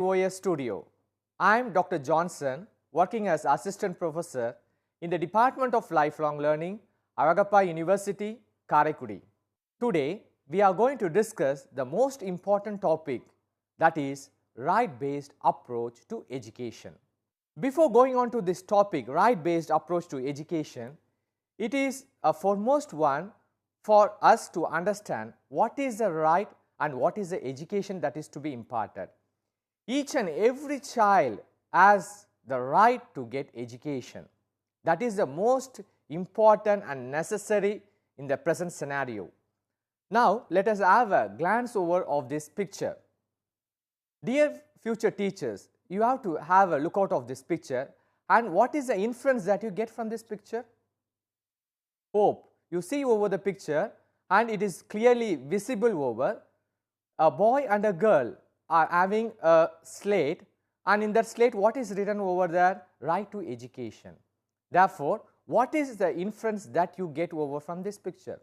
Nios Studio. I am Dr. Johnson, working as Assistant Professor in the Department of Lifelong Learning, Avagappa University, Karaikudi. Today, we are going to discuss the most important topic, that is right-based approach to education. Before going on to this topic, right-based approach to education, it is a foremost one for us to understand what is the right and what is the education that is to be imparted. Each and every child has the right to get education. That is the most important and necessary in the present scenario. Now, let us have a glance over of this picture. Dear future teachers, you have to have a look out of this picture, and what is the inference that you get from this picture? Hope. You see over the picture, and it is clearly visible over. A boy and a girl are having a slate, and in that slate what is written over there? Right to education. Therefore, what is the inference that you get over from this picture?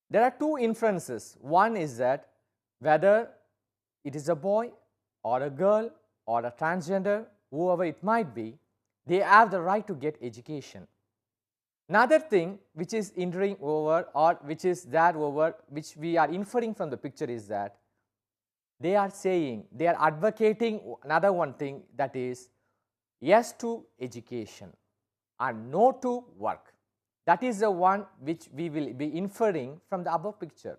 There are two inferences. One is that whether it is a boy or a girl or a transgender, whoever it might be, they have the right to get education. Another thing which is entering over, or which is there over, which we are inferring from the picture, is that they are saying, they are advocating another one thing, that is yes to education and no to work. That is the one which we will be inferring from the above picture.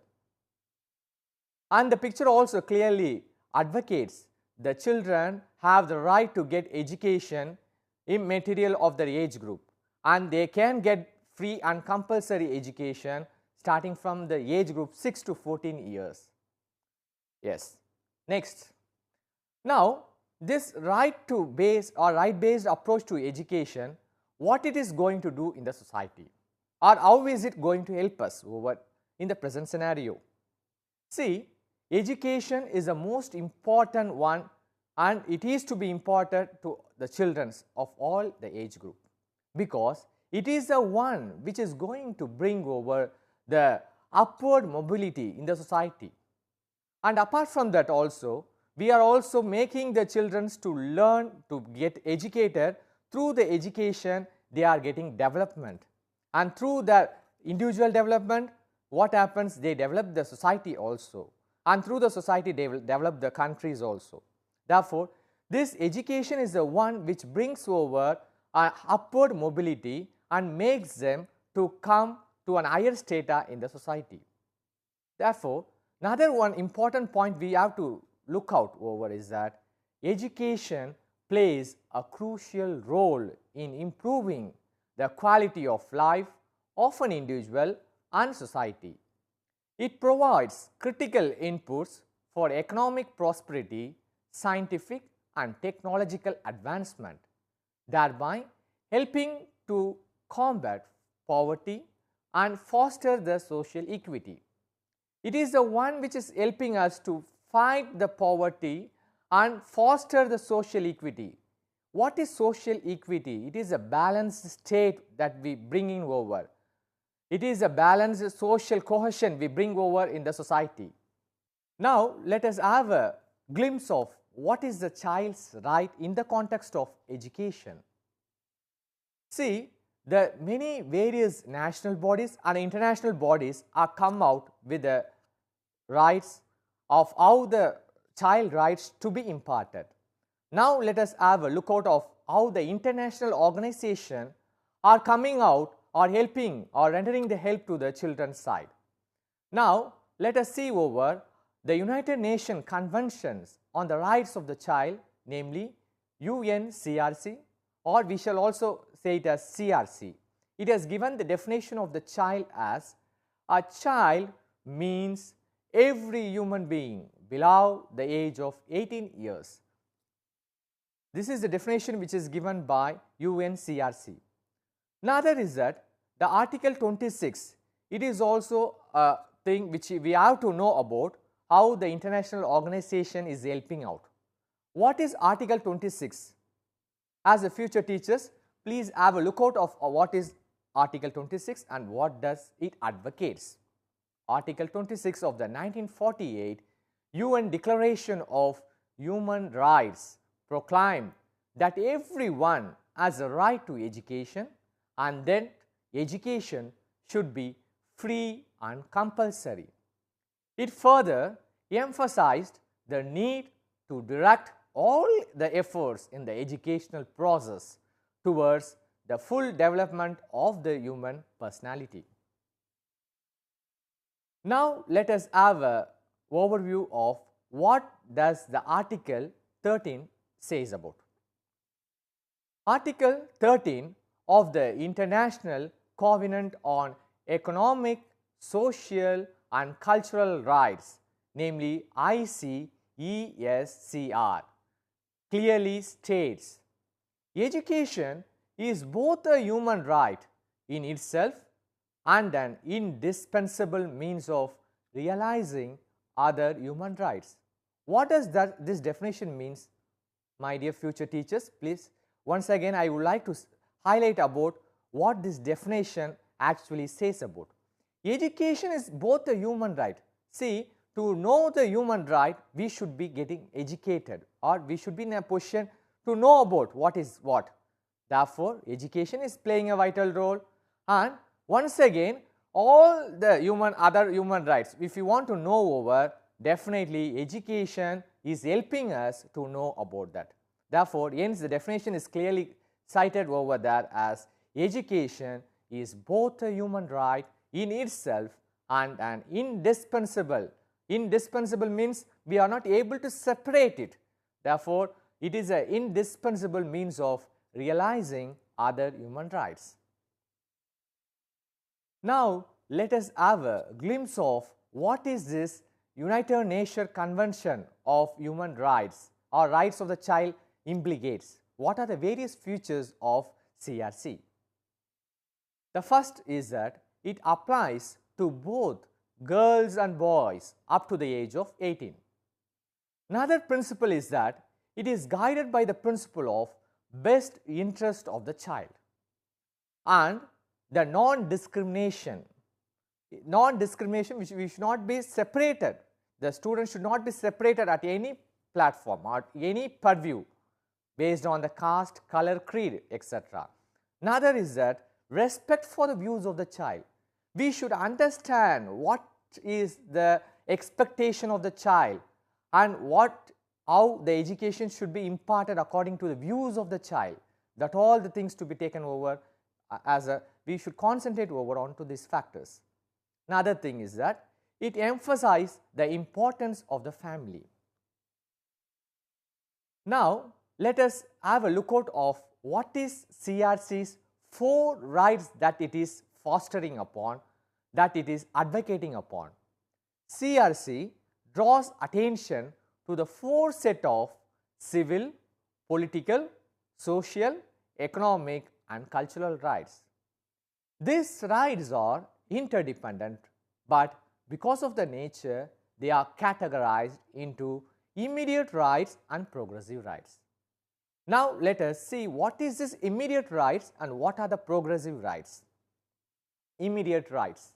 And the picture also clearly advocates the children have the right to get education in material of their age group, and they can get free and compulsory education starting from the age group 6 to 14 years. Yes. Next. Now, this right-based approach to education, what it is going to do in the society, or how is it going to help us over in the present scenario? See, education is the most important one, and it is to be imparted to the children of all the age group, because it is the one which is going to bring over the upward mobility in the society. And apart from that also, we are also making the children to learn to get educated. Through the education, they are getting development, and through the individual development, what happens? They develop the society also, and through the society they will develop the countries also. Therefore, this education is the one which brings over an upward mobility and makes them to come to an higher strata in the society. Therefore, another one important point we have to look out over is that education plays a crucial role in improving the quality of life of an individual and society. It provides critical inputs for economic prosperity, scientific and technological advancement, thereby helping to combat poverty and foster the social equity. It is the one which is helping us to fight the poverty and foster the social equity. What is social equity? It is a balanced state that we bringing over. It is a balanced social cohesion we bring over in the society. Now, let us have a glimpse of what is the child's right in the context of education. See, the many various national bodies and international bodies are come out with the rights of how the child rights to be imparted. Now, let us have a look out of how the international organization are coming out or helping or rendering the help to the children's side. Now, let us see over the United Nations Conventions on the Rights of the Child, namely UNCRC, or we shall also say it as CRC. It has given the definition of the child as a child means every human being below the age of 18 years. This is the definition which is given by UNCRC. Another is that the Article 26, it is also a thing which we have to know about how the international organization is helping out. What is Article 26? As a future teachers, please have a look out of what is Article 26 and what does it advocates. Article 26 of the 1948 UN Declaration of human rights proclaim that everyone has a right to education and that education should be free and compulsory. It further emphasized the need to direct all the efforts in the educational process towards the full development of the human personality. Now, let us have an overview of what does the Article 13 says about. Article 13 of the International Covenant on Economic, Social and Cultural Rights, namely ICESCR, clearly states, education is both a human right in itself and an indispensable means of realizing other human rights. What does this definition means, my dear future teachers? Please, once again I would like to highlight about what this definition actually says about. Education is both a human right. See, to know the human right, we should be getting educated, or we should be in a position to know about what is what. Therefore, education is playing a vital role, and once again all the other human rights, if you want to know over, definitely education is helping us to know about that. Therefore, hence the definition is clearly cited over there as education is both a human right in itself and an indispensable. Indispensable means we are not able to separate it. Therefore, it is an indispensable means of realizing other human rights. Now, let us have a glimpse of what is this United Nations Convention of Human Rights or Rights of the Child implicates. What are the various features of CRC? The first is that it applies to both girls and boys up to the age of 18. Another principle is that it is guided by the principle of best interest of the child and the non-discrimination. Non-discrimination, which we should not be separated. The student should not be separated at any platform or any purview based on the caste, color, creed, etc. Another is that respect for the views of the child. We should understand what is the expectation of the child and how the education should be imparted according to the views of the child. That all the things to be taken over we should concentrate over onto these factors. Another thing is that it emphasizes the importance of the family. Now, let us have a lookout of what is CRC's 4 rights that it is fostering upon, that it is advocating upon. CRC draws attention to the 4 set of civil, political, social, economic and cultural rights. These rights are interdependent, but because of the nature, they are categorized into immediate rights and progressive rights. Now, let us see what is this immediate rights and what are the progressive rights. Immediate rights.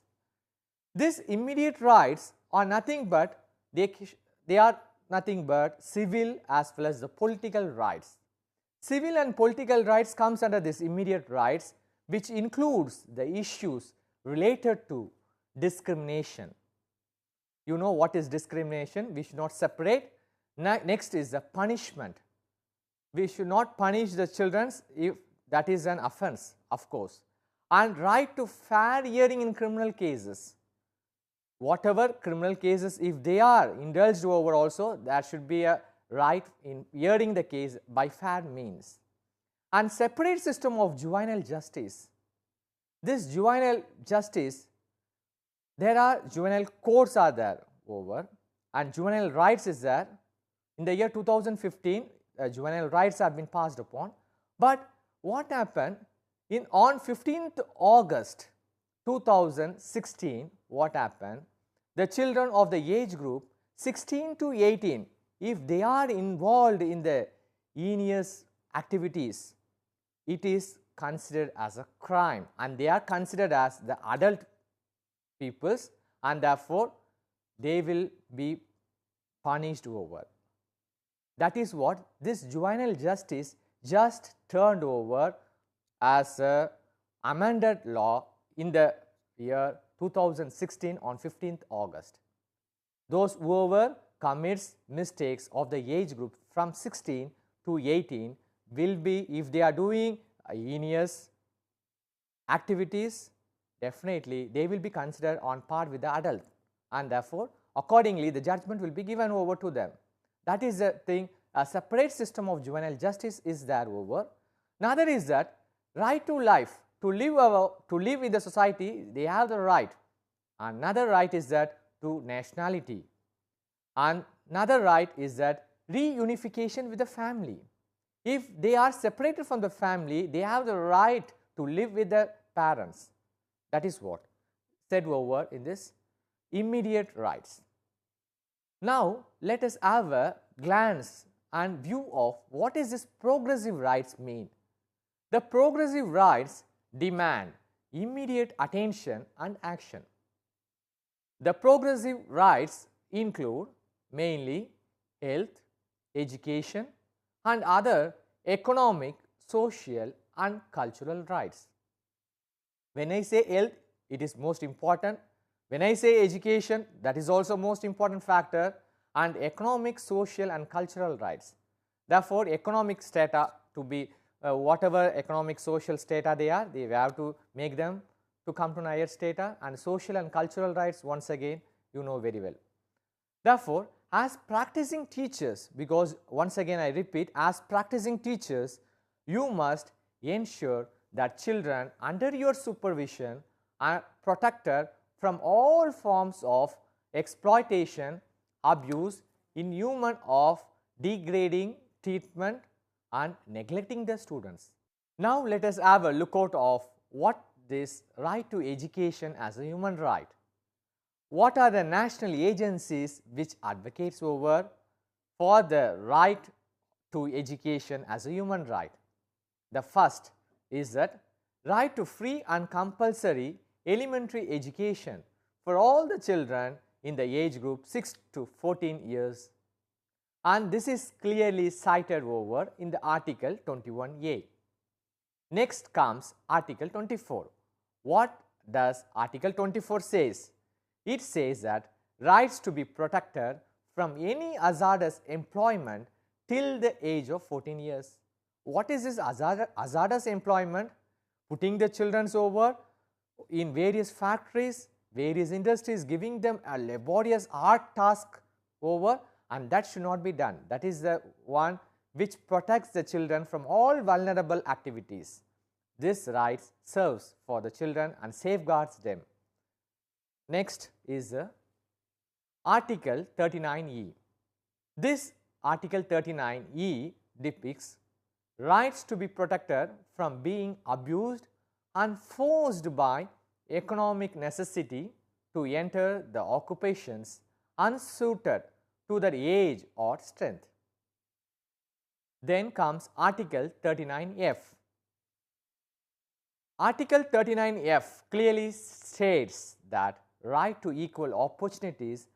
These immediate rights are nothing but, they are nothing but civil as well as the political rights. Civil and political rights comes under this immediate rights, which includes the issues related to discrimination. You know what is discrimination? We should not separate. Next is the punishment. We should not punish the children if that is an offense, of course. And right to fair hearing in criminal cases. Whatever criminal cases, if they are indulged over also, there should be a right in hearing the case by fair means. And separate system of juvenile justice. This juvenile justice, there are juvenile courts are there over, and juvenile rights is there. In the year 2015, juvenile rights have been passed upon. But what happened on 15th August 2016, what happened? The children of the age group 16 to 18, if they are involved in the heinous activities, it is considered as a crime and they are considered as the adult peoples, and therefore they will be punished over. That is what this juvenile justice just turned over as a amended law in the year 2016 on 15th August. Those whoever commits mistakes of the age group from 16 to 18 will be, if they are doing heinous activities, definitely they will be considered on par with the adult, and therefore accordingly the judgment will be given over to them. That is the thing. A separate system of juvenile justice is there over. Another is that right to life, to live in the society, they have the right. Another right is that to nationality, and another right is that reunification with the family. If they are separated from the family, they have the right to live with their parents. That is what said over in this immediate rights. Now let us have a glance and view of what is this progressive rights mean. The progressive rights demand immediate attention and action. The progressive rights include mainly health, education and other economic, social and cultural rights. When I say health, it is most important. When I say education, that is also most important factor, and economic, social and cultural rights. Therefore, economic strata to be whatever economic, social strata they are, they have to make them to come to an higher strata, and social and cultural rights once again you know very well. Therefore, as practicing teachers, because once again I repeat, as practicing teachers, you must ensure that children under your supervision are protected from all forms of exploitation, abuse, inhuman of degrading treatment and neglecting the students. Now let us have a look out of what this right to education as a human right. What are the national agencies which advocates over for the right to education as a human right? The first is that right to free and compulsory elementary education for all the children in the age group 6 to 14 years, and this is clearly cited over in the Article 21A. Next comes Article 24. What does Article 24 says? It says that rights to be protected from any hazardous employment till the age of 14 years. What is this hazardous employment? Putting the children over in various factories, various industries, giving them a laborious hard task over, and that should not be done. That is the one which protects the children from all vulnerable activities. This right serves for the children and safeguards them. Next is Article 39E. This Article 39E depicts rights to be protected from being abused and forced by economic necessity to enter the occupations unsuited to their age or strength. Then comes Article 39F. Article 39F clearly states that right to equal opportunities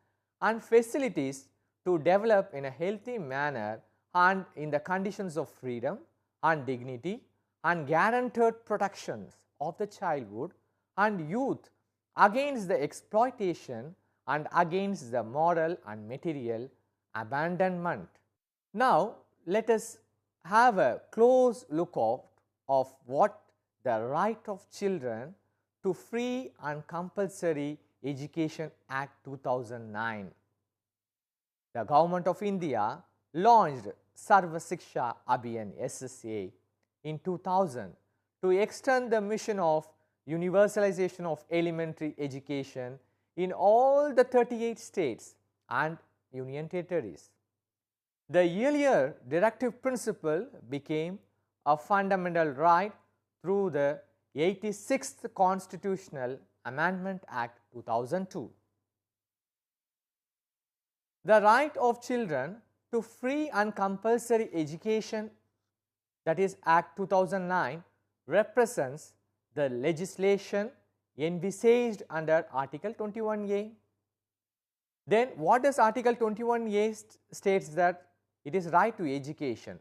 and facilities to develop in a healthy manner and in the conditions of freedom and dignity and guaranteed protections of the childhood and youth against the exploitation and against the moral and material abandonment. Now let us have a close look of what the right of children to free and compulsory education Act 2009. The Government of India launched Sarva Shiksha Abhiyan SSA in 2000 to extend the mission of universalization of elementary education in all the 38 states and union territories. The earlier directive principle became a fundamental right through the 86th Constitutional Amendment Act 2002. The right of children to free and compulsory education, that is Act 2009, represents the legislation envisaged under Article 21A. Then what does Article 21A states? That it is right to education.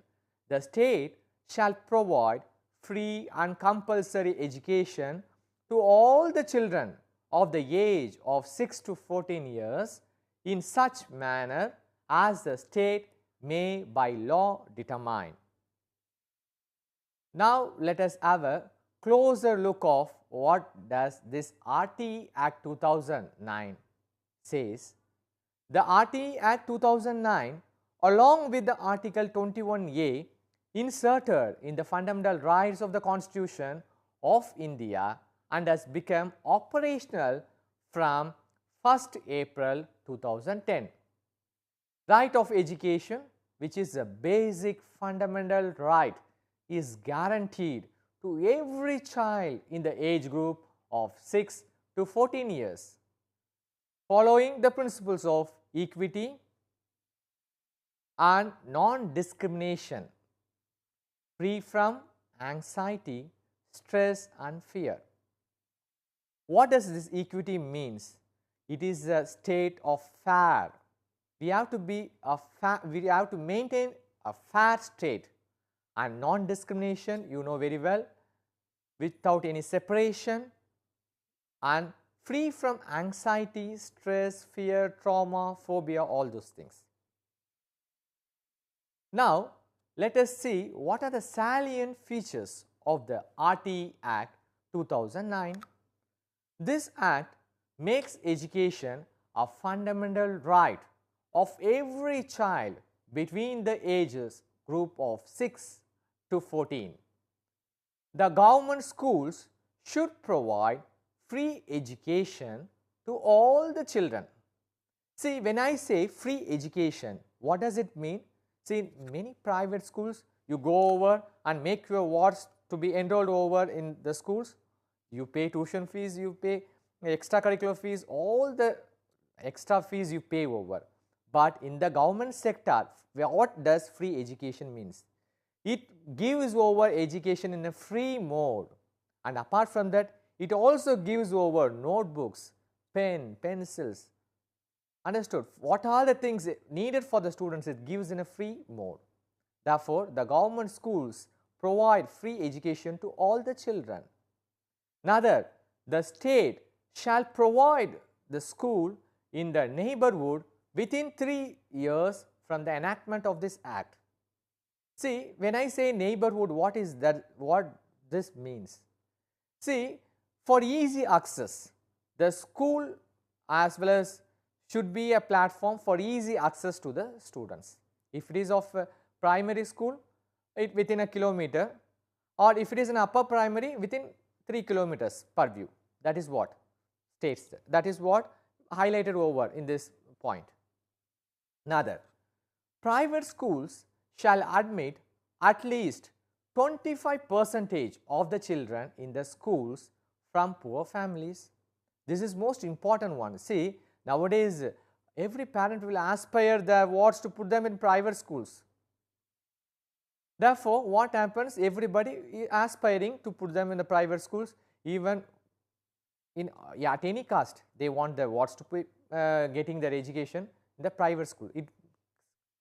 The state shall provide free and compulsory education to all the children of the age of 6 to 14 years in such manner as the state may by law determine. Now, let us have a closer look of what does this RT Act 2009 says. The RT Act 2009 along with the Article 21A inserted in the fundamental rights of the Constitution of India and has become operational from 1st April 2010. Right of education, which is a basic fundamental right, is guaranteed to every child in the age group of 6 to 14 years, following the principles of equity and non-discrimination, free from anxiety, stress and fear. What does this equity means? It is a state of fair. We have to maintain a fair state, and non-discrimination, you know very well, without any separation and free from anxiety, stress, fear, trauma, phobia, all those things. Now, let us see what are the salient features of the RT Act 2009. This Act makes education a fundamental right of every child between the ages group of 6 to 14. The government schools should provide free education to all the children. See, when I say free education, what does it mean? See, in many private schools, you go over and make your wards to be enrolled over in the schools. You pay tuition fees, you pay extracurricular fees, all the extra fees you pay over. But in the government sector, what does free education means? It gives over education in a free mode, and apart from that, it also gives over notebooks, pen, pencils. Understood? What are the things needed for the students? It gives in a free mode. Therefore, the government schools provide free education to all the children. Another, the state shall provide the school in the neighborhood within 3 years from the enactment of this act. See, when I say neighborhood, what is that? What this means? See, for easy access, the school as well as should be a platform for easy access to the students. If it is of a primary school, it within a kilometer, or if it is an upper primary, within 3 kilometers per view. That is what states that. That is what highlighted over in this point. Another, private schools shall admit at least 25% of the children in the schools from poor families. This is most important one. See, nowadays every parent will aspire their wards to put them in private schools. Therefore, what happens? Everybody is aspiring to put them in the private schools, even in at any cost. They want their wards to put getting their education in the private school. It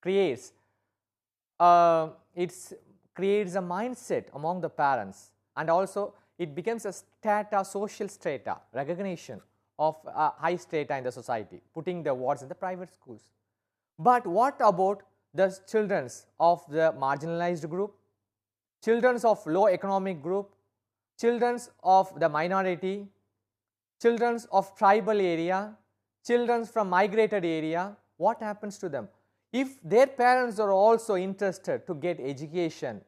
creates a mindset among the parents, and also it becomes a social strata, recognition of a high strata in the society, putting the wards in the private schools. But what about the children of the marginalized group, children of low economic group, children of the minority, children of tribal area, children from migrated area? What happens to them? If their parents are also interested to get education,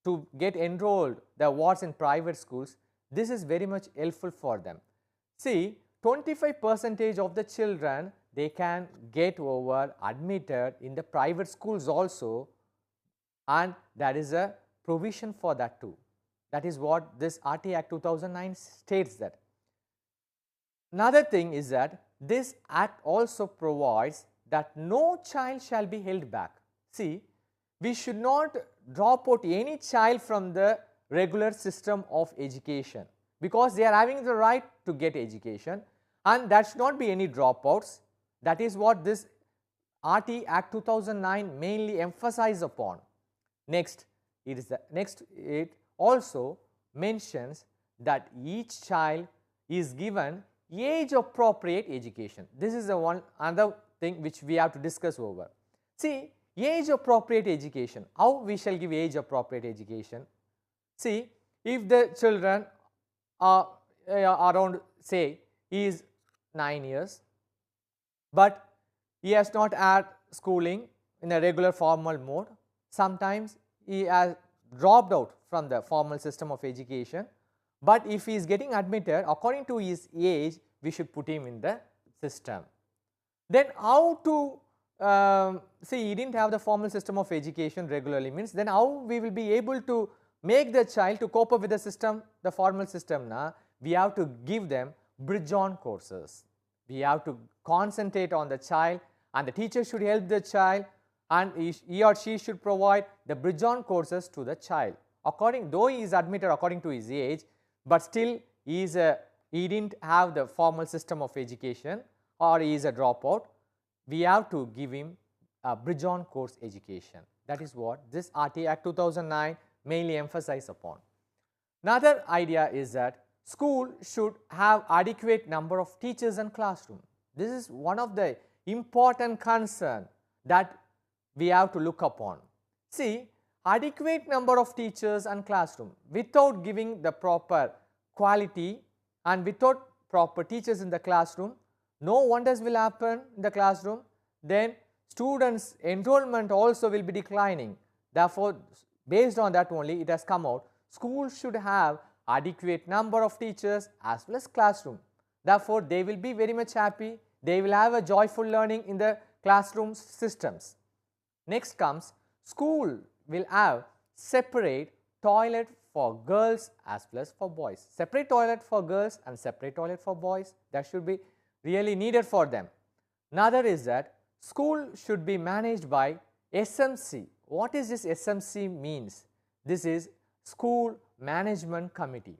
to get enrolled their wards in private schools, this is very much helpful for them. See, 25% of the children, they can get over admitted in the private schools also, and there is a provision for that too. That is what this RT Act 2009 states that. Another thing is that this act also provides that no child shall be held back. See, we should not drop out any child from the regular system of education, because they are having the right to get education, and there should not be any dropouts. That is what this RT Act 2009 mainly emphasize upon. Next, it also mentions that each child is given age appropriate education. This is another thing which we have to discuss over. See, age appropriate education, how we shall give age appropriate education? See, if the children are around, say, he is 9 years, but he has not had schooling in a regular formal mode, sometimes he has dropped out from the formal system of education, but if he is getting admitted according to his age, we should put him in the system. Then how to see, he didn't have the formal system of education regularly, means then how we will be able to make the child to cope up with the system, the formal system? We have to give them bridge-on courses. We have to concentrate on the child, and the teacher should help the child, and he or she should provide the bridge-on courses to the child. Though he is admitted according to his age, but still he didn't have the formal system of education, or he is a dropout, we have to give him a bridge-on course education. That is what this RT Act 2009 mainly emphasize upon. Another idea is that school should have adequate number of teachers and classroom. This is one of the important concern that we have to look upon. See, adequate number of teachers and classroom, without giving the proper quality and without proper teachers in the classroom, no wonders will happen in the classroom. Then students' enrollment also will be declining. Therefore, based on that only it has come out, school should have adequate number of teachers as well as classroom. Therefore, they will be very much happy, they will have a joyful learning in the classroom systems. Next comes, school will have separate toilet for girls as well as for boys. Separate toilet for girls and separate toilet for boys, that should be really needed for them. Another is that school should be managed by SMC. What is this SMC means? This is School Management Committee.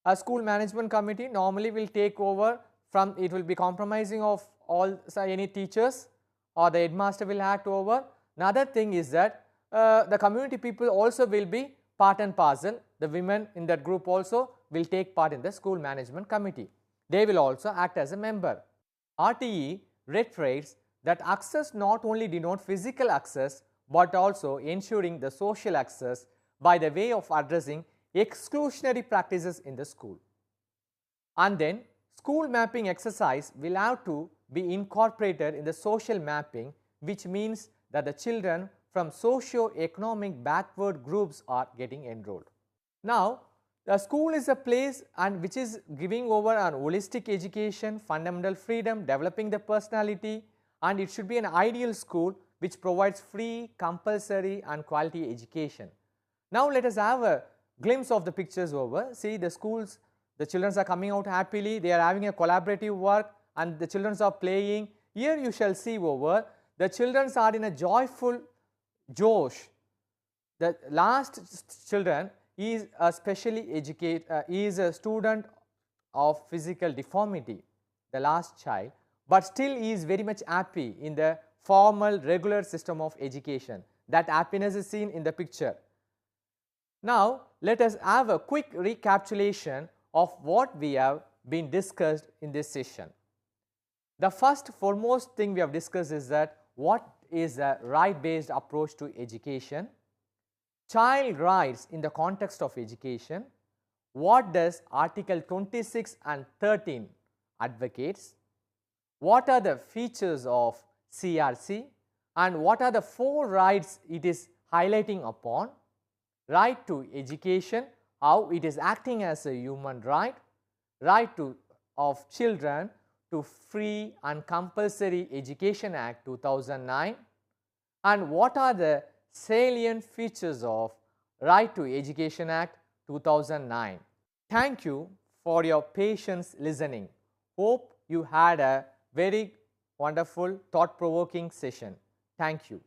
A school management committee normally will take over from, it will be compromising of all any teachers, or the headmaster will act over. Another thing is that the community people also will be part and parcel. The women in that group also will take part in the school management committee. They will also act as a member. RTE reiterates that access not only denote physical access, but also ensuring the social access by the way of addressing exclusionary practices in the school. And then school mapping exercise will have to be incorporated in the social mapping, which means that the children from socio-economic backward groups are getting enrolled. Now, the school is a place and which is giving over an holistic education, fundamental freedom, developing the personality, and it should be an ideal school which provides free, compulsory and quality education. Now, let us have a glimpse of the pictures over. See, the schools, the children are coming out happily, they are having a collaborative work and the children are playing. Here you shall see over, the children are in a joyful Josh. The last children is a specially educated, is a student of physical deformity, the last child, but still he is very much happy in the formal regular system of education. That happiness is seen in the picture. Now, let us have a quick recapitulation of what we have been discussed in this session. The first foremost thing we have discussed is that what is a right-based approach to education, child rights in the context of education, what does Article 26 and 13 advocates, what are the features of CRC, and what are the 4 rights it is highlighting upon. Right to education, how it is acting as a human right, right of children to Free and Compulsory Education Act 2009, and what are the salient features of Right to Education Act 2009. Thank you for your patience listening. Hope you had a very wonderful thought-provoking session. Thank you.